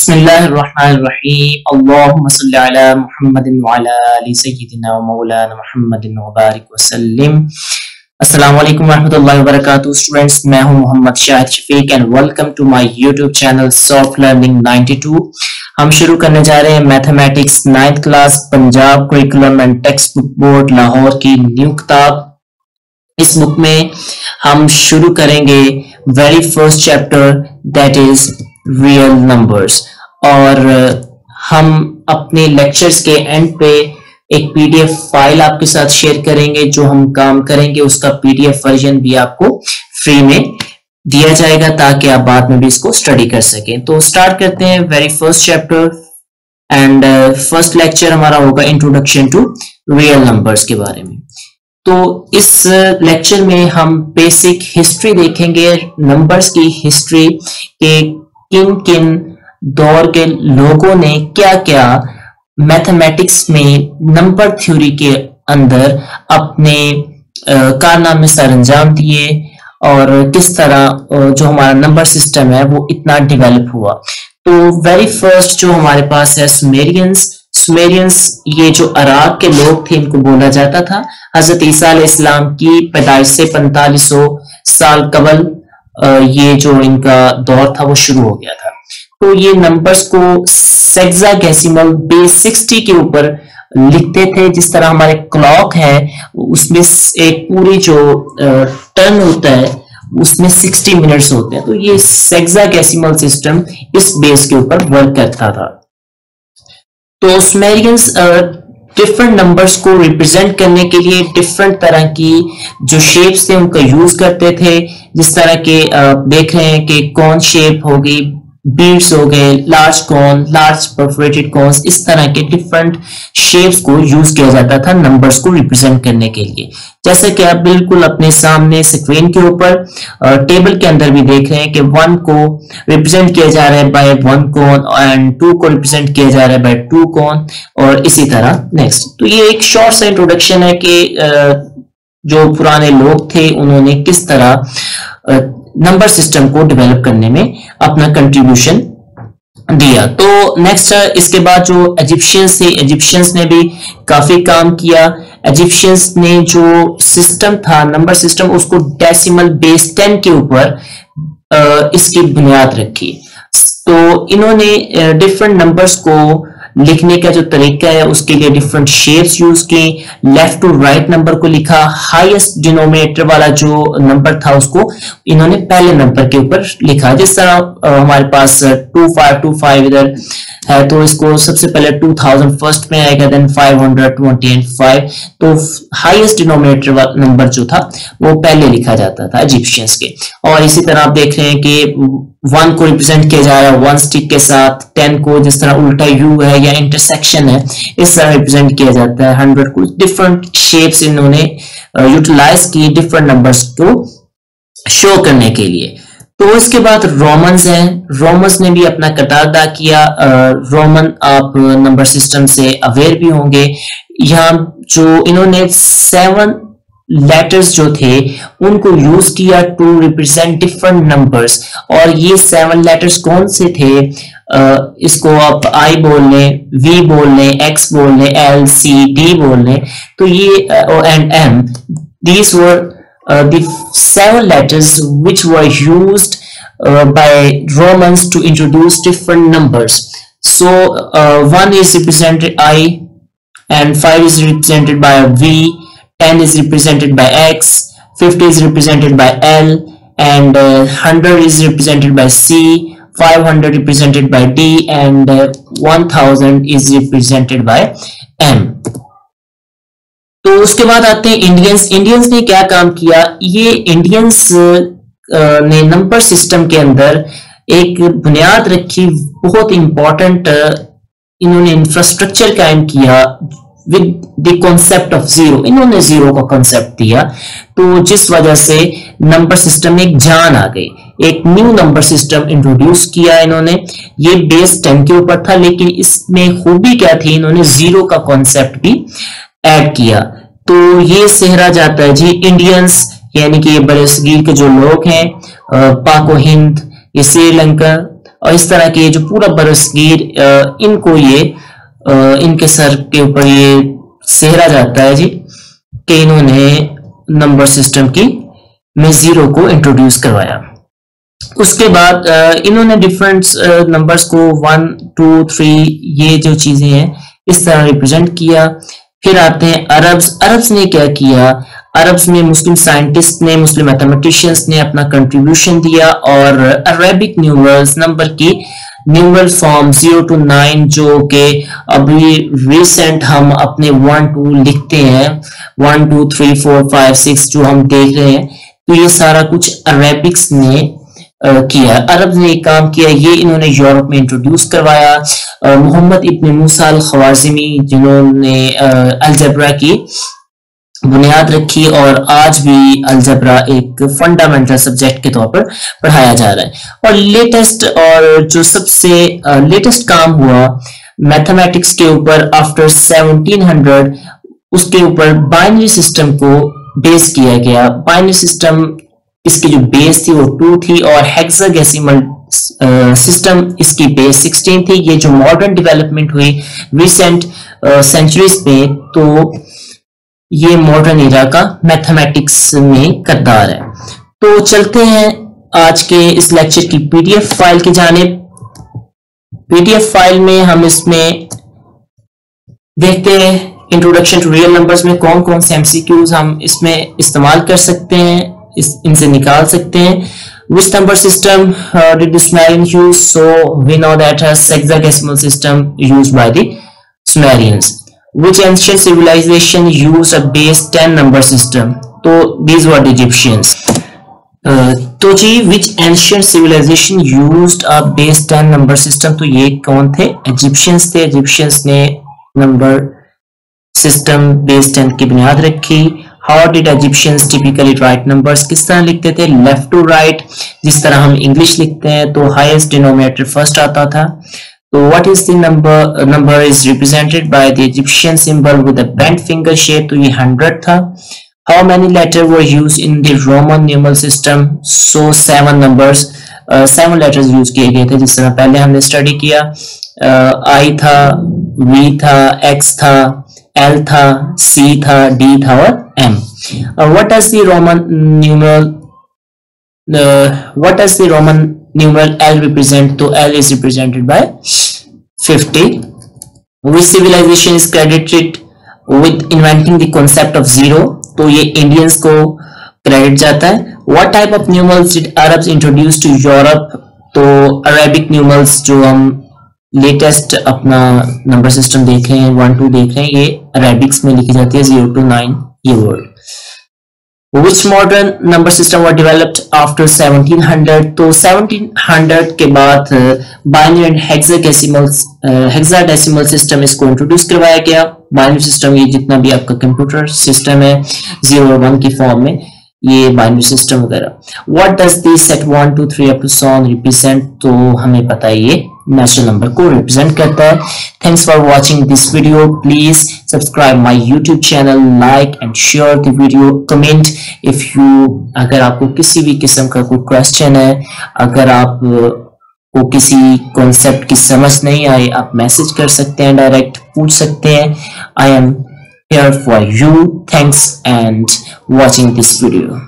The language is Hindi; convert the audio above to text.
बिस्मिल्लाहिर्रहमानिर्रहीम अल्लाहुम्मा सल्लि अला मुहम्मदिन व अला आलि सय्यिदिना व मौलाना मुहम्मदिन व बारिक व सल्लिम। अस्सलाम वालेकुम रहमतुल्लाहि व बरकातुहू। स्टूडेंट्स, मैं हूं Mohammad Shahid Shafiq and welcome to my YouTube channel soft learning 92। हम शुरू करने जा रहे हैं mathematics 9th class Punjab curriculum and text book board Lahore की न्यू किताब। इस बुक में हम शुरू करेंगे very first chapter that is real numbers, और हम अपने लेक्चर्स के एंड पे एक पीडीएफ फाइल आपके साथ शेयर करेंगे। जो हम काम करेंगे उसका पीडीएफ वर्जन भी आपको फ्री में दिया जाएगा ताकि आप बाद में भी इसको स्टडी कर सकें। तो स्टार्ट करते हैं very first chapter and first lecture हमारा होगा इंट्रोडक्शन टू रियल नंबर्स के बारे में। तो इस लेक्चर में हम बेसिक हिस्ट्री देखेंगे, नंबर्स की हिस्ट्री के किन किन दौर के लोगों ने क्या क्या मैथमेटिक्स में नंबर थ्योरी के अंदर अपने कारनामे सर अंजाम दिए और किस तरह जो हमारा नंबर सिस्टम है वो इतना डेवलप हुआ। तो वेरी फर्स्ट जो हमारे पास है सुमेरियंस, ये जो अराक के लोग थे इनको बोला जाता था। हजरत ईसा अलैहिस्सलाम की पैदाइश से 4500 साल कबल ये जो इनका दौर था वो शुरू हो गया था। तो ये नंबर्स को सेक्साडेसिमल बेस 60 के ऊपर लिखते थे। जिस तरह हमारे क्लॉक है उसमें एक पूरी जो टर्न होता है उसमें 60 मिनट्स होते हैं। तो ये सेक्साडेसिमल सिस्टम इस बेस के ऊपर वर्क करता था। तो सुमेरियंस डिफरेंट नंबर्स को रिप्रेजेंट करने के लिए डिफरेंट तरह की जो शेप्स थे उनका यूज करते थे। जिस तरह के देख रहे हैं कि कौन शेप हो गई, बीड्स हो गए, large cone, large perforated cones, इस तरह के डिफरेंट शेप्स को यूज किया जाता था नंबर्स को रिप्रेजेंट करने के लिए। जैसे कि आप बिल्कुल अपने सामने स्क्रीन के ऊपर टेबल के अंदर भी देख रहे हैं कि 1 को रिप्रेजेंट किया जा रहा है बाय 1 कॉन एंड 2 को रिप्रेजेंट किया जा रहा है बाय 2 कॉन, और इसी तरह नेक्स्ट। तो ये एक शॉर्ट सा इंट्रोडक्शन है कि जो पुराने लोग थे उन्होंने किस तरह नंबर सिस्टम को डेवलप करने में अपना कंट्रीब्यूशन दिया। तो नेक्स्ट इसके बाद जो इजिप्शियंस थे, इजिप्शियंस ने भी काफी काम किया। इजिप्शियंस ने जो सिस्टम था नंबर सिस्टम उसको डेसिमल बेस 10 के ऊपर इसकी बुनियाद रखी। तो इन्होंने डिफरेंट नंबर्स को लिखने का जो तरीका है उसके लिए डिफरेंट शेप्स यूज किए। लेफ्ट टू राइट नंबर को लिखा, हाईएस्ट डिनोमिनेटर वाला जो नंबर था उसको इन्होंने पहले नंबर के ऊपर लिखा। जिस तरह हमारे पास 2525 इधर है तो इसको सबसे पहले 2000 फर्स्ट में आएगा, देन 525। तो हाईएस्ट डिनोमिनेटर नंबर जो था वो पहले लिखा जाता था इजिप्शियंस के। और इसी तरह आप देख रहे हैं कि 1 को रिप्रेजेंट किया जा रहा है 1 स्टिक के साथ, 10 को जिस तरह उल्टा यू है या इंटरसेक्शन है इस तरह रिप्रेजेंट किया जाता है, 100 को डिफरेंट शेप्स इन्होंने यूटिलाइज की डिफरेंट नंबर्स को शो करने के लिए। तो इसके बाद रोमन्स हैं, रोमन्स ने भी अपना किरदार अदा किया। रोमन आप नंबर सिस्टम से अवेयर भी होंगे। यहाँ जो इन्होंने 7 लेटर्स जो थे उनको यूज किया टू रिप्रेजेंट डिफरेंट नंबर्स। और ये 7 लेटर्स कौन से थे, इसको आप आई बोल लें, वी बोल लें, एक्स बोल लें, एल, सी, डी बोल लें। तो ये and M, these were the 7 letters which were used by Romans to introduce different numbers. So 1 is represented I, and 5 is represented by V, 10 is represented by X, 50 is represented by L, and 100 is represented by C, 500 represented by D, and 1000 is represented by M. तो उसके बाद आते हैं इंडियंस। इंडियंस ने क्या काम किया, ये इंडियंस ने नंबर सिस्टम के अंदर एक बुनियाद रखी, बहुत इंपॉर्टेंट इन्होंने इंफ्रास्ट्रक्चर कायम किया with the concept of zero. इन्होंने जीरो का कॉन्सेप्ट दिया, तो जिस वजह से नंबर सिस्टम में एक जान आ गई, एक न्यू नंबर सिस्टम इंट्रोड्यूस किया इन्होंने। ये बेस 10 के ऊपर था, लेकिन इसमें खूबी क्या थी, इन्होंने जीरो का कॉन्सेप्ट भी ऐड किया। तो ये सेहरा जाता है जी इंडियंस, यानी कि ये बरसगीर के जो लोग हैं, पाको हिंद, ये श्रीलंका और इस तरह के जो पूरा बरसगीर इनको ये इनके सर के ऊपर ये सेहरा जाता है जी कि इन्होंने नंबर सिस्टम की में जीरो को इंट्रोड्यूस करवाया। उसके बाद इन्होंने डिफरेंट नंबर्स को 1 2 3 ये जो चीजें हैं इस तरह रिप्रेजेंट किया। फिर आते हैं अरब्स ने क्या किया, अरब्स में मुस्लिम साइंटिस्ट ने, मुस्लिम मैथमेटिशियंस ने अपना कंट्रीब्यूशन दिया और अरेबिक न्यूमरल्स नंबर की न्यूमरल फॉर्म 0 to 9 जो कि अभी रिसेंट हम अपने 1 2 लिखते हैं, 1 2 3 4 5 6 जो हम देख रहे हैं, तो ये सारा कुछ अरेबिक्स ने किया। अरब ने एक काम किया, ये इन्होंने यूरोप में इंट्रोड्यूस करवाया। मोहम्मद इब्न मूसा अल ख्वारिज़मी जिन्होंने अलजेब्रा की बुनियाद रखी और आज भी अलजेब्रा एक फंडामेंटल सब्जेक्ट के तौर पर पढ़ाया जा रहा है। और जो सबसे लेटेस्ट काम हुआ मैथमेटिक्स के ऊपर आफ्टर 1700, उसके ऊपर बाइनरी सिस्टम को बेस किया गया। बाइनरी सिस्टम इसकी जो बेस थी वो 2 थी और हेक्साडेसिमल सिस्टम इसकी बेस 16 थी। ये जो मॉडर्न डेवलपमेंट हुई रिसेंट सेंचुरीज में, तो ये मॉडर्न एरा का मैथमेटिक्स में किरदार है। तो चलते हैं आज के इस लेक्चर की पीडीएफ फाइल की जानिब। पीडीएफ फाइल में हम इसमें देखते हैं इंट्रोडक्शन टू रियल नंबर्स में कौन कौन से एमसीक्यूज हम इसमें इस्तेमाल कर सकते हैं, इनसे निकाल सकते हैं। Which number system did the Sumerians use? So we know that a hexadecimal system used by the Sumerians. Which ancient civilization used a base 10 number system? So these were the Egyptians. तो जी which ancient civilization used a base 10 number system? तो ये कौन थे? Egyptians थे। Egyptians ने नंबर सिस्टम बेस 10 की बुनियाद रखी। How did Egyptians typically write numbers? किस तरह लिखते थे? Left to right, जिस तरह हम इंग्लिश लिखते हैं तो highest denominator first आता था। तो what is the number? Number is represented by the Egyptian symbol with a bent finger shape, तो ये 100 था। How many letters were used in the Roman numeral system? So 7 numbers, 7 letters use किए गए थे जिस तरह पहले हमने स्टडी किया। I था, V था, X था, L था, C था, D था और M. What does the Roman numeral L represent? तो L is represented by 50. Which civilization is credited with inventing the concept of zero? तो ये इंडियंस को क्रेडिट जाता है। What type of numerals did Arabs introduce to Europe? तो अरेबिक न्यूमरल्स जो हम लेटेस्ट अपना नंबर सिस्टम देख रहे हैं, 1 2 देख रहे हैं, ये अरेबिक्स में लिखी जाती है 0 to 9 ये word. Which modern number system were developed after 1700? तो 1700 के बाद बाइनरी एंड हेक्साडेसिमल सिस्टम इसको इंट्रोड्यूस करवाया गया। बाइनरी सिस्टम ये जितना भी आपका कंप्यूटर सिस्टम है 0 और 1 की फॉर्म में, ये बाइनरी सिस्टम वगैरह। What does the set 1 2 3 up to so on represent? तो हमें पता है ये नेचुरल नंबर को रिप्रेजेंट करता है। Thanks for watching this video. Please subscribe my YouTube channel, like and share the video, comment if you, अगर आपको किसी भी किस्म का कोई क्वेश्चन है, अगर आप को किसी कॉन्सेप्ट की समझ नहीं आई, आप मैसेज कर सकते हैं, डायरेक्ट पूछ सकते हैं। I am here for you. Thanks and watching this video.